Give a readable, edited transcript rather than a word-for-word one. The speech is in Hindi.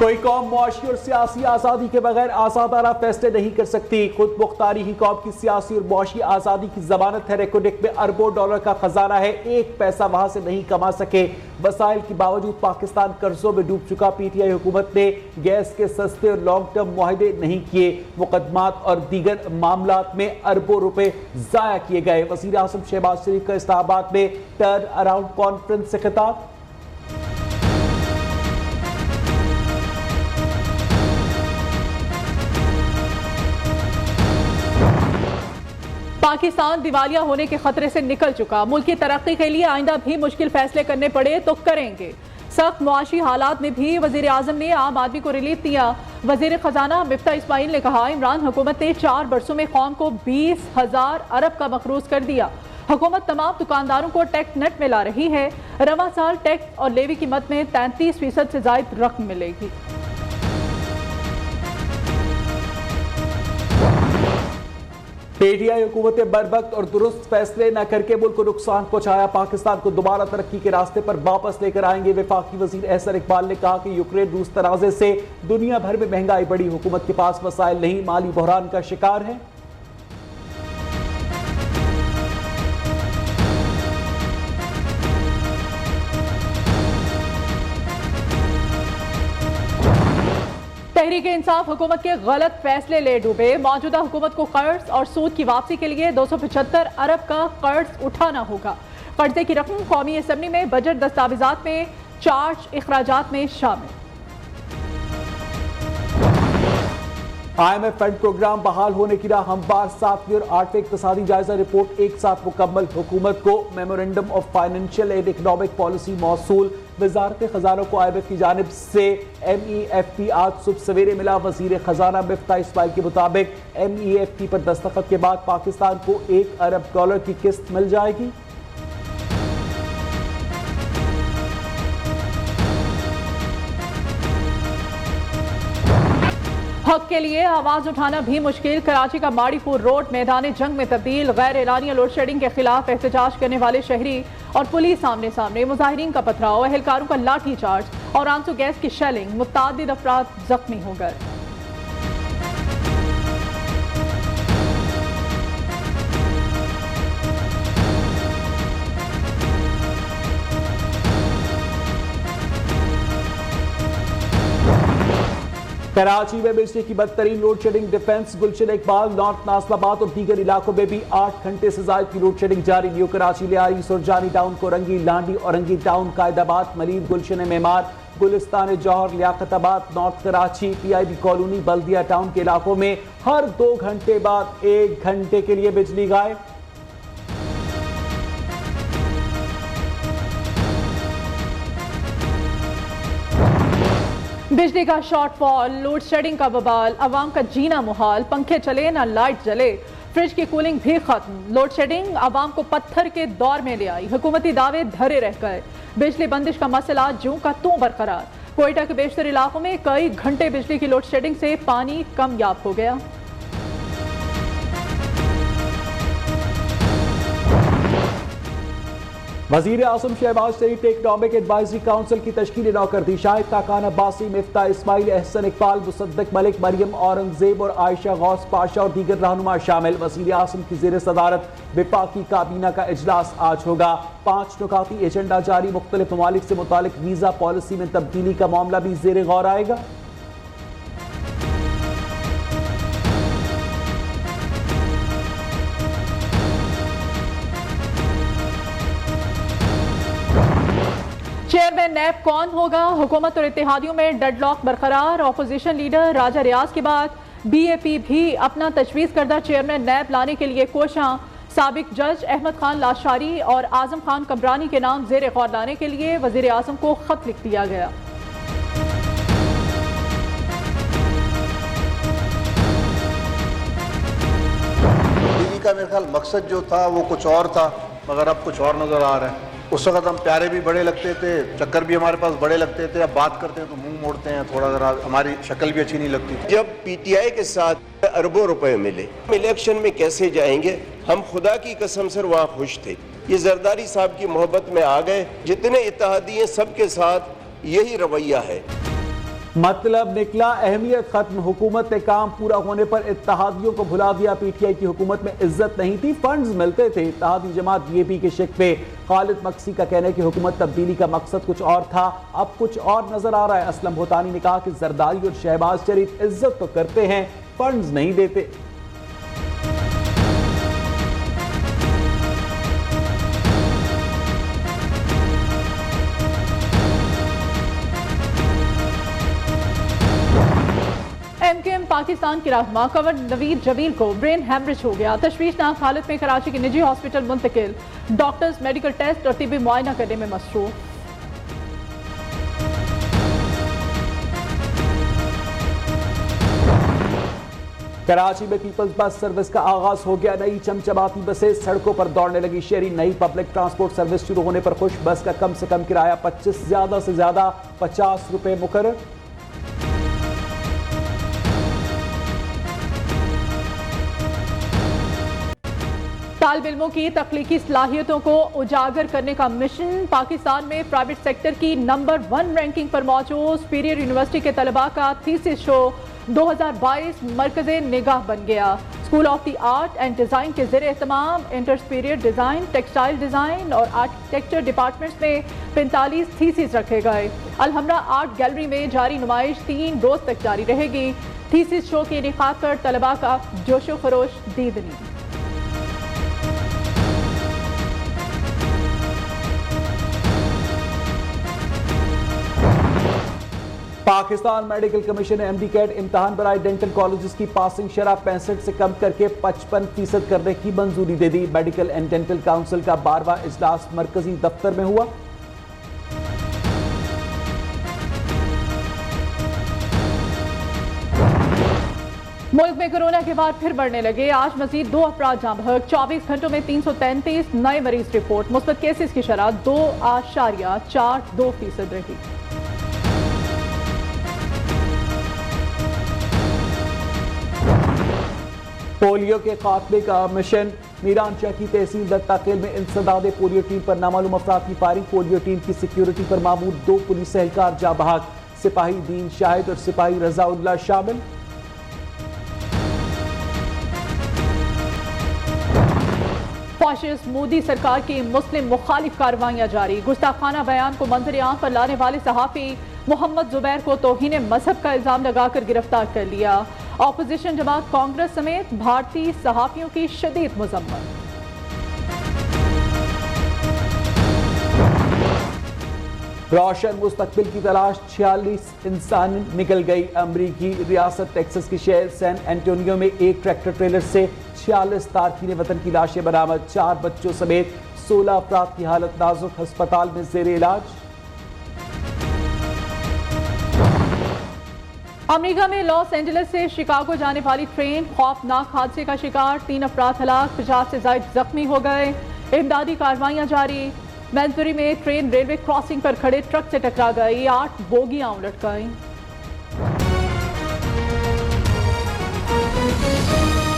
कोई कौम मुआशी और सियासी आज़ादी के बगैर आज़ादाना फैसले नहीं कर सकती। खुद मुख्तारी ही कौम की सियासी और मुआशी आज़ादी की जमानत है। रेकोडिक में अरबों डॉलर का खजाना है, एक पैसा वहां से नहीं कमा सके। वसाइल के बावजूद पाकिस्तान कर्जों में डूब चुका। पीटीआई हुकूमत ने गैस के सस्ते और लॉन्ग टर्म मुआहदे नहीं किए। मुकदमात और दीगर मामलात में अरबों रुपए जाया किए गए। वज़ीर आज़म शहबाज शरीफ का इस्लामाबाद में टर्न अराउंड कॉन्फ्रेंस से खिताब। पाकिस्तान दिवालिया होने के खतरे से निकल चुका। मुल्क की तरक्की के लिए आइंदा भी मुश्किल फैसले करने पड़े तो करेंगे। सख्त मुआशी हालात में भी वजीर आजम ने आम आदमी को रिलीफ दिया। वजीर खजाना मिफ्ता इस्माइल ने कहा, इमरान हुकूमत ने 4 बरसों में कौम को 20,000 अरब का मखरूज कर दिया। हुकूमत तमाम दुकानदारों को टैक्स नेट में ला रही है। रवा साल टैक्स और लेवी कीमत में 33% से ज्यादा रकम मिलेगी। पीटीआई हुकूमत ने बरवक्त और दुरुस्त फैसले न करके मुल्क को नुकसान पहुंचाया। पाकिस्तान को दोबारा तरक्की के रास्ते पर वापस लेकर आएंगे। वफाकी वजीर एहसन इकबाल ने कहा कि यूक्रेन रूस तनाज़े से दुनिया भर में महंगाई बढ़ी। हुकूमत के पास वसाइल नहीं, माली बहरान का शिकार है। तहरीक इंसाफ हुकूमत के गलत फैसले ले डूबे। मौजूदा हुकूमत को कर्ज और सूद की वापसी के लिए 275 अरब का कर्ज उठाना होगा। कर्जे की रकम कौमी असम्बली में बजट दस्तावेजात में चार्ज इखराजात में शामिल। IMF फंड प्रोग्राम बहाल होने की राह हमवार। 7वीं और 8वें इक्तिसादी जायजा रिपोर्ट एक साथ मुकम्मल। हुकूमत को memorandum of financial and economic policy मौसूल। वजारत खजाना को IMF की जानिब से MEFT आज सुबह सवेरे मिला। वजीर खजाना मिफ्ता इस्माइल के मुताबिक MEFT पर दस्तखत के बाद पाकिस्तान को $1 अरब की किस्त मिल जाएगी। हक के लिए आवाज उठाना भी मुश्किल। कराची का माड़ीपुर रोड मैदान जंग में तब्दील। गैर एलानिया लोड शेडिंग के खिलाफ एहतजाज करने वाले शहरी और पुलिस आमने सामने। मुजाहिरीन का पथराव, एहलकारों का लाठी चार्ज और आंसू गैस की शेलिंग। मुतअद्दिद अफराद जख्मी हो गए। कराची में बिजली की बदतरीन लोड शेडिंग। डिफेंस, गुलशन इकबाल, नॉर्थ नासलाबाद और दीगर इलाकों में भी 8 घंटे से ज्यादा की लोड शेडिंग जारी। New Karachi, Lyari, Surjani Town, Korangi, Landhi, Orangi Town, Qaidabad, Malir, Gulshan Maymar, Gulistan Jauhar, Liaquatabad, North Karachi, PIB Colony, Baldia Town के इलाकों में हर 2 घंटे बाद 1 घंटे के लिए बिजली गायब। बिजली का शॉर्टफॉल, लोड शेडिंग का बवाल, अवाम का जीना मुहाल। पंखे चले ना लाइट जले, फ्रिज की कूलिंग भी खत्म। लोड शेडिंग अवाम को पत्थर के दौर में ले आई। हुकूमती दावे धरे रह गए। बिजली बंदिश का मसला ज्यों का त्यों बरकरार। कोयटा के बेशतर इलाकों में कई घंटे बिजली की लोड शेडिंग से पानी कमयाब हो गया। वजीर आज़म शहबाज शरीफ ने इकनॉमिक एडवाइजरी काउंसिल की तश्कील नौ कर दी। शाहिद खाकान अब्बासी, मिफ्ता इस्माइल, एहसन इकबाल, मुसद्दक मलिक, मरियम औरंगजेब और आयशा गौस पाशा और दीगर रहनुमा शामिल। वजीर आज़म की ज़ेर सदारत विफाकी काबीना का इजलास आज होगा। 5 नुकाती एजेंडा जारी। मुख्तलिफ ममालिक से मुतालिक वीज़ा पॉलिसी में तब्दीली का मामला भी ज़ेर गौर आएगा। चेयरमैन नैब कौन होगा? हुकूमत और इत्तेहादियों में डेडलॉक बरकरार। ऑपोजिशन लीडर राजा रियाज के बाद BAP भी अपना तजवीज़ करदा चेयरमैन नैब लाने के लिए कोशां। साबिक जज अहमद खान लाशारी और आजम खान कमरानी के नाम ज़ेर गौर लाने के लिए वज़ीर आज़म को खत लिख दिया गया। का मेरे ख्याल मकसद जो था वो कुछ और था, मगर अब कुछ और नज़र आ रहा है। उस वक्त हम प्यारे भी बड़े लगते थे, चक्कर भी हमारे पास बड़े लगते थे। अब बात करते हैं तो मुंह मोड़ते हैं, थोड़ा ज़रा हमारी शक्ल भी अच्छी नहीं लगती। जब PTI के साथ अरबों रुपए मिले, इलेक्शन में कैसे जाएंगे? हम खुदा की कसम से वहाँ खुश थे। ये जरदारी साहब की मोहब्बत में आ गए। जितने इत्तेहादी हैं सबके साथ यही रवैया है। मतलब निकला अहमियत खत्म, हुकूमत ने काम पूरा होने पर इत्तेहादियों को भुला दिया। पीटीआई की हुकूमत में इज्जत नहीं थी, फंड्स मिलते थे। इत्तेहादी जमात बीएपी के शिक पे खालिद मक्सी का कहना है कि हुकूमत तब्दीली का मकसद कुछ और था, अब कुछ और नजर आ रहा है। असलम भूतानी ने कहा कि जरदारी और शहबाज शरीफ इज्जत तो करते हैं, फंड्स नहीं देते। एमकेएम पाकिस्तान के रहनुमा कंवर नवीद जमील को ब्रेन हैमरेज हो गया। तशवीशनाक हालत में कराची के निजी हॉस्पिटल मुंतकिल, डॉक्टर्स मेडिकल टेस्ट और तिब्बी मुआयना करने में मसरूफ। कराची में पीपल्स बस सर्विस का आगाज हो गया। नई चमचमाती बसें सड़कों पर दौड़ने लगी। शहरी नई पब्लिक ट्रांसपोर्ट सर्विस शुरू होने पर खुश। बस का कम से कम किराया 25, ज्यादा से ज्यादा 50 रुपए मुकर्रर। तालिब इल्मों की तख्लीकी सलाहियतों को उजागर करने का मिशन। पाकिस्तान में प्राइवेट सेक्टर की नंबर 1 रैंकिंग पर मौजूद सुपीरियर यूनिवर्सिटी के तलबा का थीसिस शो 2022 मरकज़े निगाह बन गया। School of the art and design के ज़ेरे एहतमाम inter superior design, textile design और आर्किटेक्चर डिपार्टमेंट्स में 45 थीसिस रखे गए। अलहमरा आर्ट गैलरी में जारी नुमाइश 3 रोज तक जारी रहेगी। थीसिस शो के इनेकाद पर तलबा का जोशो खरोश दीदनी। पाकिस्तान मेडिकल कमीशन ने एमडी कैट इम्तहान बनाए डेंटल कॉलेजेस की पासिंग शरह 65 से कम करके 55% करने की मंजूरी दे दी। मेडिकल एंड डेंटल काउंसिल का 12वां इजलास मरकजी दफ्तर में हुआ। मुल्क में कोरोना के बाद फिर बढ़ने लगे। आज मजीद 2 अफराद जाँ बहक। 24 घंटों में 333 नए मरीज रिपोर्ट। मुस्बत केसेस की शरह 2.42% रही। पोलियो के खात्मे का मिशन। मीरानशाह की तहसील दत्ताखेल में इंसदाद पोलियो टीम पर नामालूम अफराद की फायरिंग। पोलियो टीम की सिक्योरिटी पर मामूल 2 पुलिस एहलकार जा बहक। सिपाही दीन शाहिद और सिपाही रजाउल्लाह शामिल। फाशिस्ट मोदी सरकार की मुस्लिम मुखालिफ कार्रवाइयां जारी। गुस्ताखाना बयान को मंजर आम पर लाने वाले सहाफी मोहम्मद जुबैर को तौहीन मजहब का इल्जाम लगाकर गिरफ्तार कर लिया। ऑपोजिशन जमात कांग्रेस समेत भारतीय सहाफियों की शदीद मजम्मत। रोशन मुस्तकबिल की तलाश 46 इंसान निकल गई। अमरीकी रियासत टेक्सास के शहर सैन एंटोनियो में एक ट्रैक्टर ट्रेलर से 46 तारकीन वतन की लाशें बरामद। 4 बच्चों समेत 16 अफराद की हालत नाजुक, अस्पताल में जेर इलाज। अमेरिका में लॉस एंजलिस से शिकागो जाने वाली ट्रेन खौफनाक हादसे का शिकार। 3 अफराद हलाक, 50 से ज्यादा जख्मी हो गए। इमदादी कार्रवाइयां जारी। मैनसबरी में ट्रेन रेलवे क्रॉसिंग पर खड़े ट्रक से टकरा गई। 8 बोगियां उलट गईं।